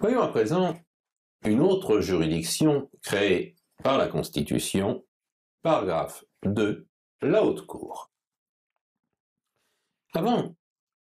Voyons à présent une autre juridiction créée par la Constitution, paragraphe 2, la Haute Cour. Avant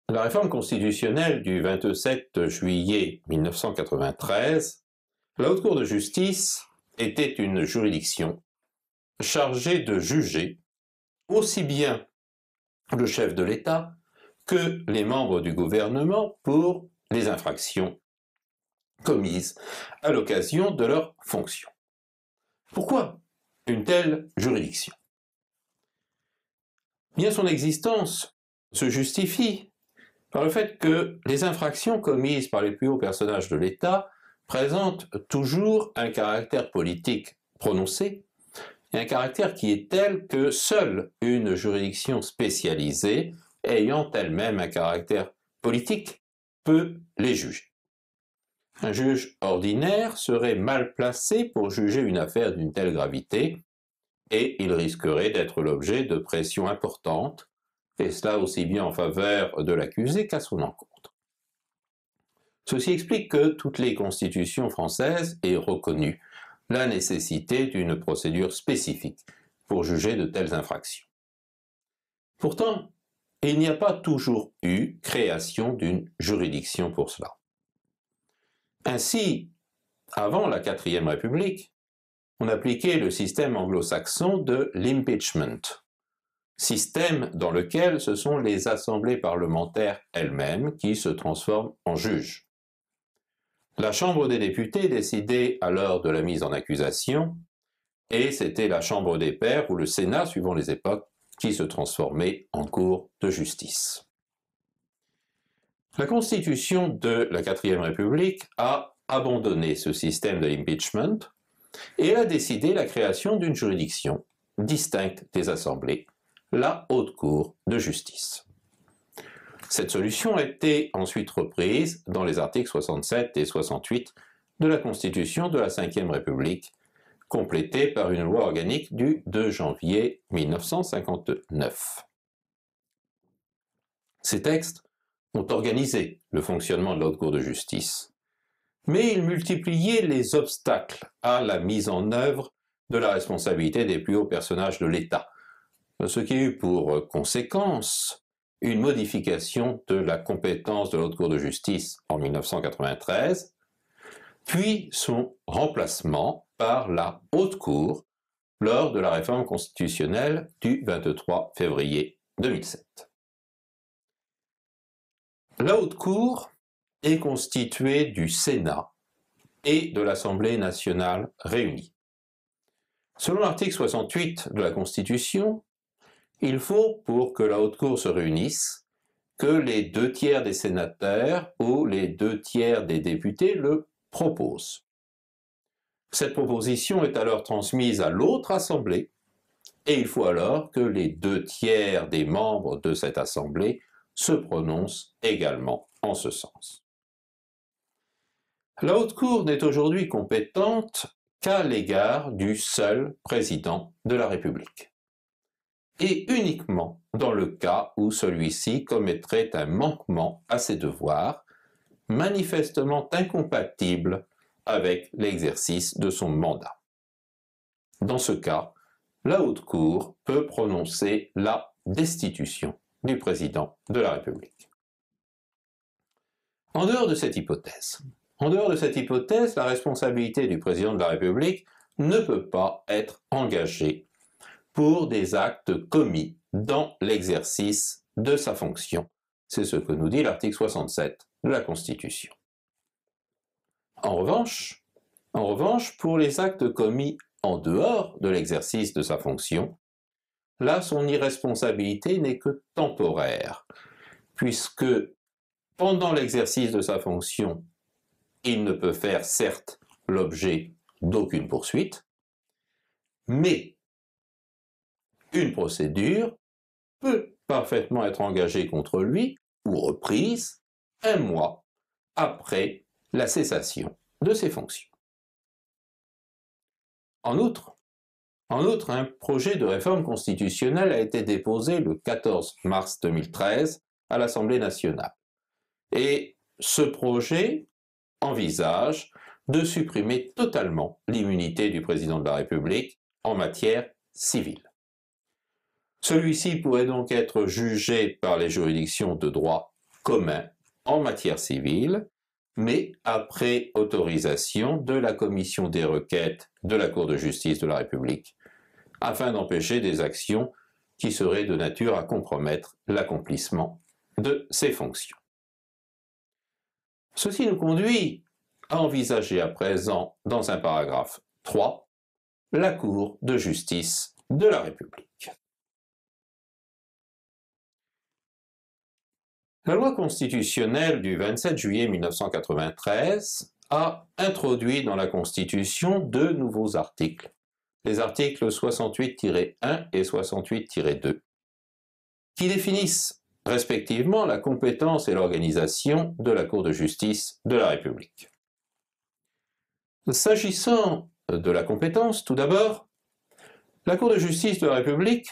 la réforme constitutionnelle du 27 juillet 1993, la Haute Cour de justice était une juridiction chargée de juger aussi bien le chef de l'État que les membres du gouvernement pour les infractions commises à l'occasion de leurs fonctions. Pourquoi une telle juridiction? Bien, son existence se justifie par le fait que les infractions commises par les plus hauts personnages de l'État présentent toujours un caractère politique prononcé et un caractère qui est tel que seule une juridiction spécialisée, ayant elle-même un caractère politique, peut les juger. Un juge ordinaire serait mal placé pour juger une affaire d'une telle gravité et il risquerait d'être l'objet de pressions importantes, et cela aussi bien en faveur de l'accusé qu'à son encontre. Ceci explique que toutes les constitutions françaises aient reconnu la nécessité d'une procédure spécifique pour juger de telles infractions. Pourtant, il n'y a pas toujours eu création d'une juridiction pour cela. Ainsi, avant la Quatrième République, on appliquait le système anglo-saxon de l'impeachment, système dans lequel ce sont les assemblées parlementaires elles-mêmes qui se transforment en juges. La Chambre des députés décidait alors de la mise en accusation, et c'était la Chambre des pairs ou le Sénat, suivant les époques, qui se transformait en cour de justice. La Constitution de la Quatrième République a abandonné ce système de l'impeachment et a décidé la création d'une juridiction distincte des assemblées, la Haute Cour de justice. Cette solution a été ensuite reprise dans les articles 67 et 68 de la Constitution de la Ve République, complétée par une loi organique du 2 janvier 1959. Ces textes ont organisé le fonctionnement de la Haute Cour de justice, mais ils multipliaient les obstacles à la mise en œuvre de la responsabilité des plus hauts personnages de l'État, ce qui a eu pour conséquence une modification de la compétence de la Haute Cour de justice en 1993, puis son remplacement par la Haute Cour lors de la réforme constitutionnelle du 23 février 2007. La Haute Cour est constituée du Sénat et de l'Assemblée nationale réunie. Selon l'article 68 de la Constitution, il faut, pour que la Haute Cour se réunisse, que les 2/3 des sénateurs ou les 2/3 des députés le proposent. Cette proposition est alors transmise à l'autre Assemblée et il faut alors que les 2/3 des membres de cette Assemblée se prononcent également en ce sens. La Haute Cour n'est aujourd'hui compétente qu'à l'égard du seul président de la République, et uniquement dans le cas où celui-ci commettrait un manquement à ses devoirs, manifestement incompatible avec l'exercice de son mandat. Dans ce cas, la Haute Cour peut prononcer la destitution du président de la République. En dehors de cette hypothèse, la responsabilité du président de la République ne peut pas être engagée pour des actes commis dans l'exercice de sa fonction. C'est ce que nous dit l'article 67 de la Constitution. En revanche, pour les actes commis en dehors de l'exercice de sa fonction, là, son irresponsabilité n'est que temporaire, puisque pendant l'exercice de sa fonction, il ne peut faire certes l'objet d'aucune poursuite, mais une procédure peut parfaitement être engagée contre lui ou reprise un mois après la cessation de ses fonctions. En outre, un projet de réforme constitutionnelle a été déposé le 14 mars 2013 à l'Assemblée nationale. Et ce projet envisage de supprimer totalement l'immunité du président de la République en matière civile. Celui-ci pourrait donc être jugé par les juridictions de droit commun en matière civile, mais après autorisation de la commission des requêtes de la Cour de justice de la République, afin d'empêcher des actions qui seraient de nature à compromettre l'accomplissement de ses fonctions. Ceci nous conduit à envisager à présent, dans un paragraphe 3, la Cour de justice de la République. La loi constitutionnelle du 27 juillet 1993 a introduit dans la Constitution deux nouveaux articles, les articles 68-1 et 68-2, qui définissent respectivement la compétence et l'organisation de la Cour de justice de la République. S'agissant de la compétence, tout d'abord, la Cour de justice de la République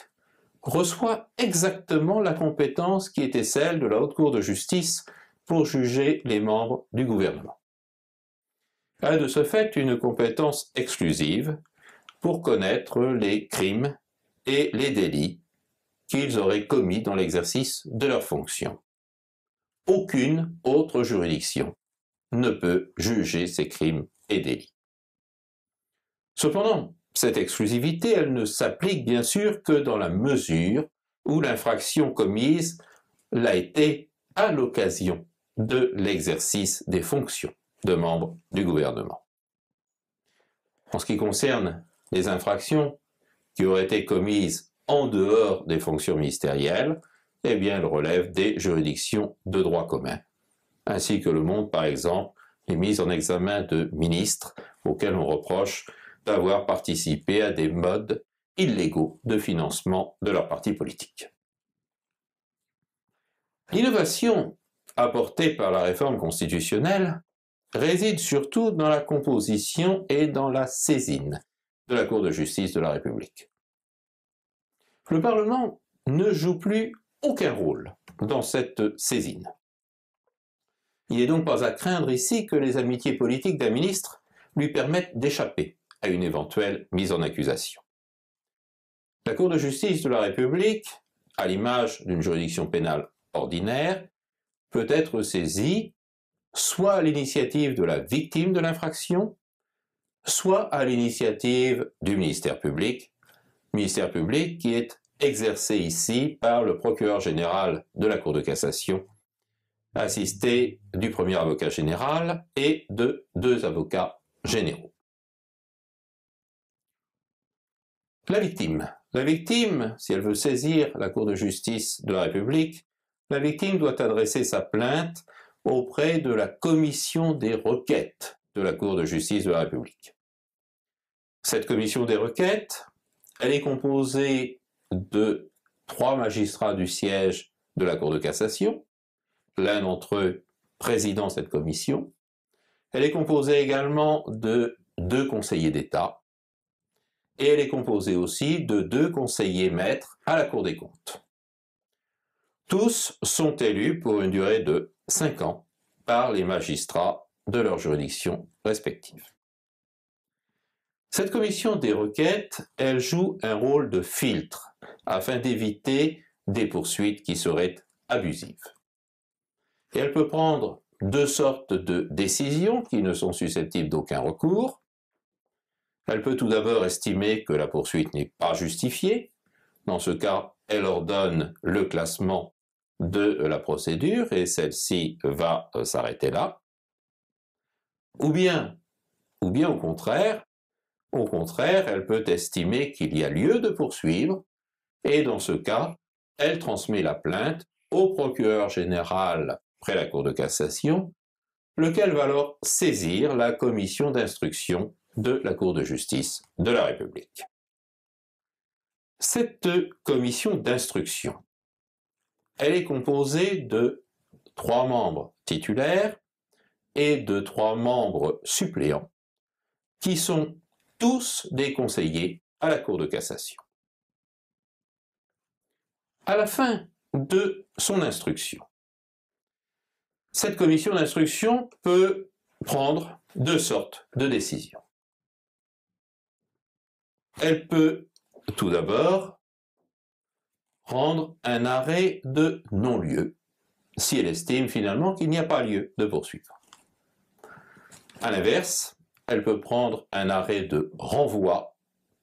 reçoit exactement la compétence qui était celle de la Haute Cour de justice pour juger les membres du gouvernement. Elle a de ce fait une compétence exclusive pour connaître les crimes et les délits qu'ils auraient commis dans l'exercice de leurs fonctions. Aucune autre juridiction ne peut juger ces crimes et délits. Cependant, cette exclusivité, elle ne s'applique bien sûr que dans la mesure où l'infraction commise l'a été à l'occasion de l'exercice des fonctions de membres du gouvernement. En ce qui concerne les infractions qui auraient été commises en dehors des fonctions ministérielles, eh bien, elles relèvent des juridictions de droit commun, ainsi que le montrent par exemple les mises en examen de ministres auxquels on reproche d'avoir participé à des modes illégaux de financement de leurs partis politiques. L'innovation apportée par la réforme constitutionnelle réside surtout dans la composition et dans la saisine de la Cour de justice de la République. Le Parlement ne joue plus aucun rôle dans cette saisine. Il n'est donc pas à craindre ici que les amitiés politiques d'un ministre lui permettent d'échapper à une éventuelle mise en accusation. La Cour de justice de la République, à l'image d'une juridiction pénale ordinaire, peut être saisie soit à l'initiative de la victime de l'infraction, soit à l'initiative du ministère public qui est exercé ici par le procureur général de la Cour de cassation, assisté du premier avocat général et de deux avocats généraux. La victime, si elle veut saisir la Cour de justice de la République, la victime doit adresser sa plainte auprès de la commission des requêtes de la Cour de justice de la République. Cette commission des requêtes, elle est composée de 3 magistrats du siège de la Cour de cassation, l'un d'entre eux président cette commission. Elle est composée également de 2 conseillers d'État, et elle est composée aussi de 2 conseillers maîtres à la Cour des comptes. Tous sont élus pour une durée de 5 ans par les magistrats de leur juridiction respective. Cette commission des requêtes, elle joue un rôle de filtre afin d'éviter des poursuites qui seraient abusives. Et elle peut prendre 2 sortes de décisions qui ne sont susceptibles d'aucun recours. Elle peut tout d'abord estimer que la poursuite n'est pas justifiée. Dans ce cas, elle ordonne le classement de la procédure et celle-ci va s'arrêter là. Ou bien au contraire, elle peut estimer qu'il y a lieu de poursuivre et dans ce cas, elle transmet la plainte au procureur général près la Cour de cassation, lequel va alors saisir la commission d'instruction de la Cour de justice de la République. Cette commission d'instruction, elle est composée de 3 membres titulaires et de 3 membres suppléants, qui sont tous des conseillers à la Cour de cassation. À la fin de son instruction, cette commission d'instruction peut prendre deux sortes de décisions. Elle peut tout d'abord rendre un arrêt de non-lieu si elle estime finalement qu'il n'y a pas lieu de poursuivre. À l'inverse, elle peut prendre un arrêt de renvoi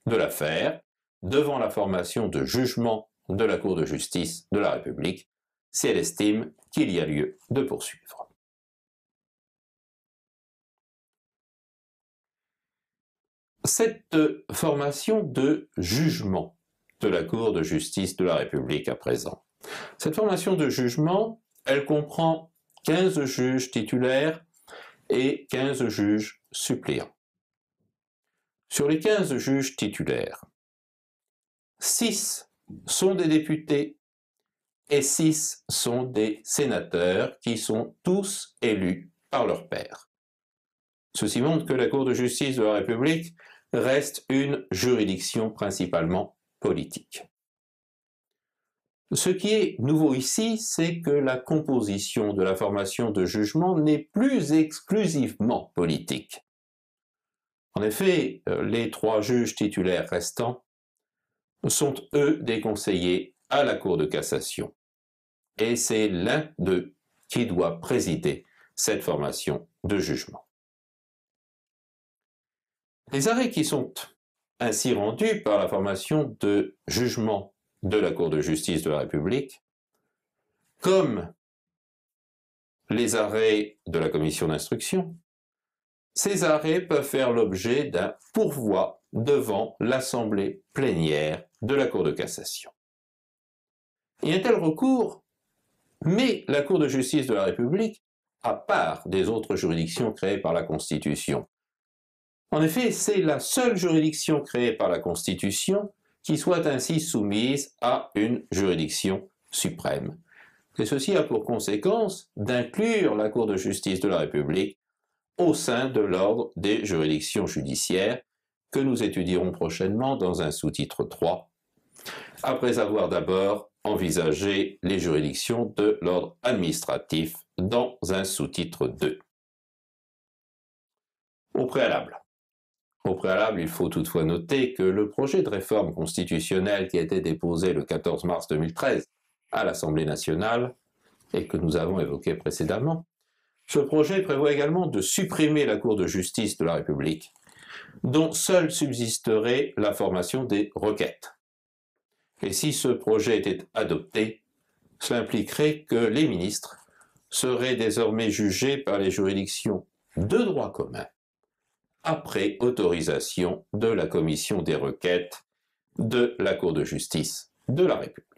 de l'affaire devant la formation de jugement de la Cour de justice de la République si elle estime qu'il y a lieu de poursuivre. Cette formation de jugement de la Cour de justice de la République à présent, cette formation de jugement, elle comprend 15 juges titulaires et 15 juges suppléants. Sur les 15 juges titulaires, 6 sont des députés et 6 sont des sénateurs qui sont tous élus par leur pairs. Ceci montre que la Cour de justice de la République reste une juridiction principalement politique. Ce qui est nouveau ici, c'est que la composition de la formation de jugement n'est plus exclusivement politique. En effet, les 3 juges titulaires restants sont eux des conseillers à la Cour de cassation. Et c'est l'un d'eux qui doit présider cette formation de jugement. Les arrêts qui sont ainsi rendus par la formation de jugement de la Cour de justice de la République, comme les arrêts de la commission d'instruction, ces arrêts peuvent faire l'objet d'un pourvoi devant l'Assemblée plénière de la Cour de cassation. Et un tel recours met la Cour de justice de la République à part des autres juridictions créées par la Constitution. En effet, c'est la seule juridiction créée par la Constitution qui soit ainsi soumise à une juridiction suprême. Et ceci a pour conséquence d'inclure la Cour de justice de la République au sein de l'ordre des juridictions judiciaires que nous étudierons prochainement dans un sous-titre 3, après avoir d'abord envisagé les juridictions de l'ordre administratif dans un sous-titre 2. Au préalable, il faut toutefois noter que le projet de réforme constitutionnelle qui a été déposé le 14 mars 2013 à l'Assemblée nationale et que nous avons évoqué précédemment, ce projet prévoit également de supprimer la Cour de justice de la République, dont seule subsisterait la formation des requêtes. Et si ce projet était adopté, cela impliquerait que les ministres seraient désormais jugés par les juridictions de droit commun, après autorisation de la commission des requêtes de la Cour de justice de la République.